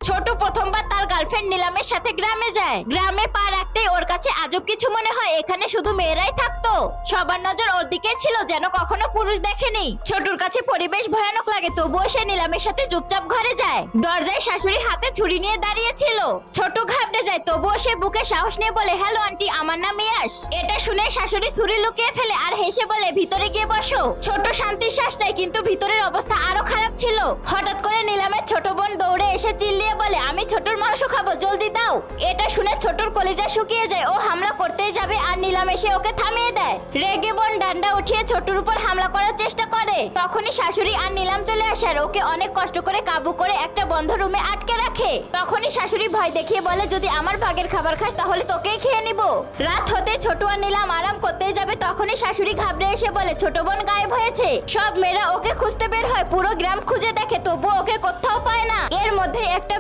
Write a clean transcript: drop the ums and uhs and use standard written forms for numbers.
ছোট প্রথমবার তার গার্লফ্রেন্ড নিলামের সাথে গ্রামে যায়। গ্রামে পা রাখতেই ওর কাছে আজব কিছু মনে হয়, এখানে শুধু মেয়েরাই থাকতো। সবার নজর ওর দিকে ছিল, যেন কখনো পুরুষ দেখেনি। ছোটুর কাছে পরিবেশ ভয়ানক লাগে, তবুও সে নিলামের সাথে চুপচাপ ঘরে যায়। দরজায় শাশুড়ি হাতে ছুরি নিয়ে দাঁড়িয়ে ছিল। ছোট ঘাবড়ে যায়, তবুও সে বুকে সাহস নিয়ে বলে, হ্যালো আন্টি, আমার নাম ইয়াশ। এটা শুনে শাশুড়ি ছুরি লুকিয়ে ফেলে আর হেসে বলে, ভিতরে গিয়ে বসো। ছোট শান্তির শ্বাস নেয়, কিন্তু ভিতরের অবস্থা আরো খারাপ ছিল। হঠাৎ করে নিলামের ছোট বোন দৌড়ে এসে চিল্লিয়ে বলে, আমি ছোটর মাংস খাবো, জলদি দাও। এটা শুনে ছোটর কলিজা শুকিয়ে যায়। ও হামলা করতেই যাবে আর নিলাম এসে ওকে থামিয়ে দেয়। রেগে বোন ডান্ডা উঠিয়ে ছোটর উপর হামলা করার চেষ্টা করে। তখনই শাশুড়ি আর নিলাম চলে আসে আর ওকে অনেক কষ্ট করে কাবু করে একটা বন্ধ রুমে আটকে রাখে। তখনই শাশুড়ি ভয় দেখিয়ে বলে, যদি আমার ভাগের খাবার খাস তাহলে তোকেই খেয়ে নিব। রাত হতে ছোট আর নিলাম আরাম করতেই যাবে, তখনই শাশুড়ি ঘাবড়ে এসে বলে, ছোট বোন গায়েব হয়েছে। সব মেয়েরা ওকে খুঁজতে বের হয়, পুরো গ্রাম খুঁজে দেখে, তবুও ওকে কোথাও পায় না। এর মধ্যে একটা